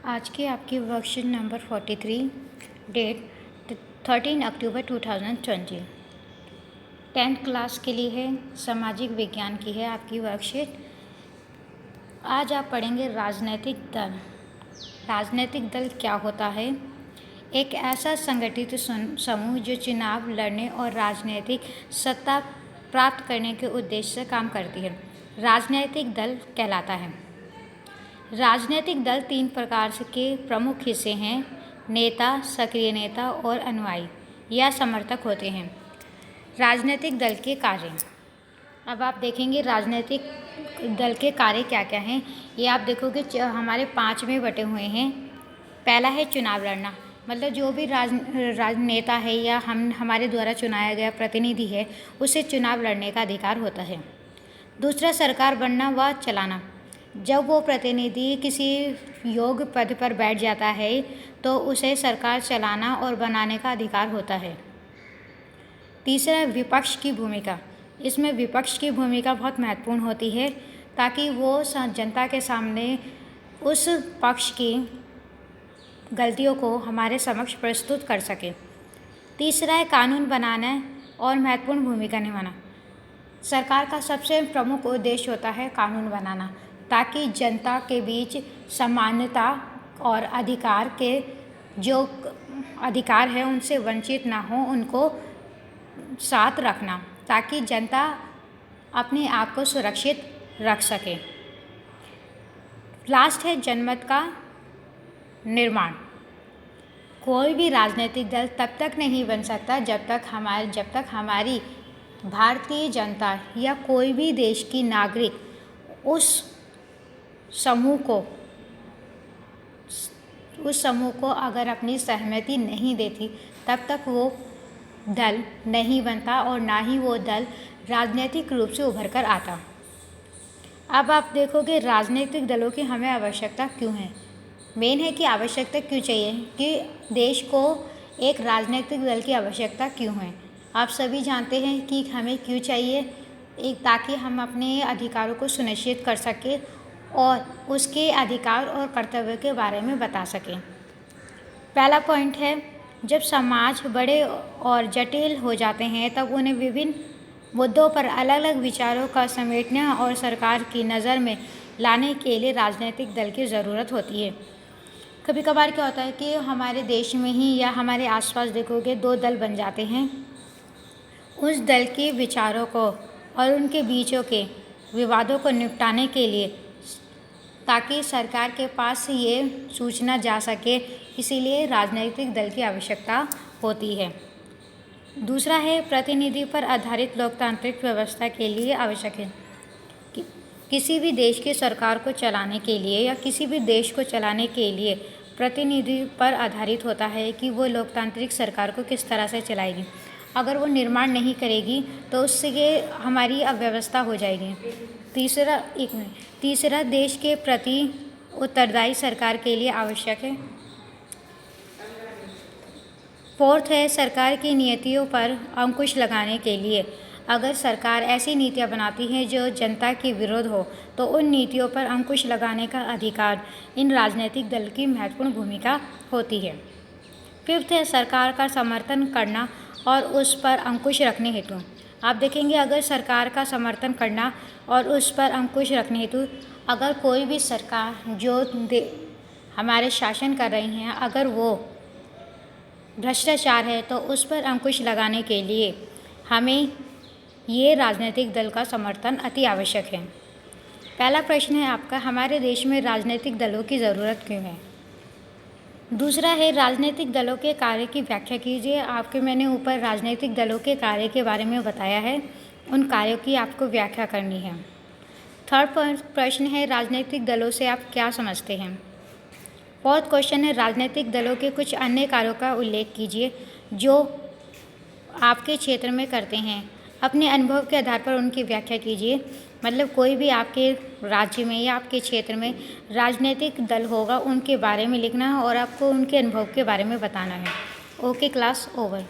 आज की आपकी वर्कशीट नंबर 43 डेट 13 अक्टूबर 2020 10th क्लास के लिए है। सामाजिक विज्ञान की है आपकी वर्कशीट। आज आप पढ़ेंगे राजनैतिक दल। राजनैतिक दल क्या होता है? एक ऐसा संगठित समूह जो चुनाव लड़ने और राजनीतिक सत्ता प्राप्त करने के उद्देश्य से काम करती है, राजनैतिक दल कहलाता है। राजनैतिक दल 3 प्रकार के प्रमुख हिस्से हैं: नेता, सक्रिय नेता और अनुयायी या समर्थक होते हैं। राजनैतिक दल के कार्य, अब आप देखेंगे राजनैतिक दल के कार्य क्या क्या हैं। ये आप देखोगे हमारे 5 में बटे हुए हैं। पहला है चुनाव लड़ना, मतलब जो भी राजनेता है या हमारे द्वारा चुनाया गया प्रतिनिधि है, उसे चुनाव लड़ने का अधिकार होता है। दूसरा सरकार बनना व चलाना, जब वो प्रतिनिधि किसी योग्य पद पर बैठ जाता है तो उसे सरकार चलाना और बनाने का अधिकार होता है। तीसरा विपक्ष की भूमिका, इसमें विपक्ष की भूमिका बहुत महत्वपूर्ण होती है ताकि वो जनता के सामने उस पक्ष की गलतियों को हमारे समक्ष प्रस्तुत कर सके। तीसरा है कानून बनाना और महत्वपूर्ण भूमिका निभाना। सरकार का सबसे प्रमुख उद्देश्य होता है कानून बनाना, ताकि जनता के बीच समानता और अधिकार के जो अधिकार है उनसे वंचित ना हो, उनको साथ रखना, ताकि जनता अपने आप को सुरक्षित रख सके। लास्ट है जनमत का निर्माण। कोई भी राजनीतिक दल तब तक नहीं बन सकता जब तक हमारी भारतीय जनता या कोई भी देश की नागरिक उस समूह को अगर अपनी सहमति नहीं देती, तब तक वो दल नहीं बनता और ना ही वो दल राजनीतिक रूप से उभर कर आता। अब आप देखोगे राजनीतिक दलों की हमें आवश्यकता क्यों है। मेन है कि आवश्यकता क्यों चाहिए, कि देश को एक राजनीतिक दल की आवश्यकता क्यों है। आप सभी जानते हैं कि हमें क्यों चाहिए, ताकि हम अपने अधिकारों को सुनिश्चित कर सकें और उसके अधिकार और कर्तव्य के बारे में बता सकें। पहला पॉइंट है, जब समाज बड़े और जटिल हो जाते हैं तब उन्हें विभिन्न मुद्दों पर अलग अलग विचारों का समेटने और सरकार की नज़र में लाने के लिए राजनीतिक दल की ज़रूरत होती है। कभी कभार क्या होता है कि हमारे देश में ही या हमारे आसपास देखोगे 2 दल बन जाते हैं। उस दल के विचारों को और उनके बीचों के विवादों को निपटाने के लिए, ताकि सरकार के पास ये सूचना जा सके, इसीलिए राजनीतिक दल की आवश्यकता होती है। दूसरा है प्रतिनिधि पर आधारित लोकतांत्रिक व्यवस्था के लिए आवश्यक है। किसी भी देश की सरकार को चलाने के लिए या किसी भी देश को चलाने के लिए प्रतिनिधि पर आधारित होता है कि वो लोकतांत्रिक सरकार को किस तरह से चलाएगी। अगर वो निर्माण नहीं करेगी तो उससे हमारी अव्यवस्था हो जाएगी। तीसरा देश के प्रति उत्तरदायी सरकार के लिए आवश्यक है। फोर्थ है सरकार की नीतियों पर अंकुश लगाने के लिए, अगर सरकार ऐसी नीतियाँ बनाती हैं जो जनता के विरोध हो तो उन नीतियों पर अंकुश लगाने का अधिकार इन राजनीतिक दल की महत्वपूर्ण भूमिका होती है। फिफ्थ है सरकार का समर्थन करना और उस पर अंकुश रखने हेतु, आप देखेंगे अगर सरकार का समर्थन करना और उस पर अंकुश रखने हेतु, अगर कोई भी सरकार जो हमारे शासन कर रही हैं, अगर वो भ्रष्टाचार है तो उस पर अंकुश लगाने के लिए हमें ये राजनीतिक दल का समर्थन अति आवश्यक है। पहला प्रश्न है आपका, हमारे देश में राजनीतिक दलों की ज़रूरत क्यों है। दूसरा है राजनीतिक दलों के कार्य की व्याख्या कीजिए। आपके मैंने ऊपर राजनीतिक दलों के कार्य के बारे में बताया है, उन कार्यों की आपको व्याख्या करनी है। थर्ड प्रश्न है राजनीतिक दलों से आप क्या समझते हैं। फोर्थ क्वेश्चन है राजनीतिक दलों के कुछ अन्य कार्यों का उल्लेख कीजिए जो आपके क्षेत्र में करते हैं। अपने अनुभव के आधार पर उनकी व्याख्या कीजिए, मतलब कोई भी आपके राज्य में या आपके क्षेत्र में राजनीतिक दल होगा, उनके बारे में लिखना है और आपको उनके अनुभव के बारे में बताना है। Okay, class over.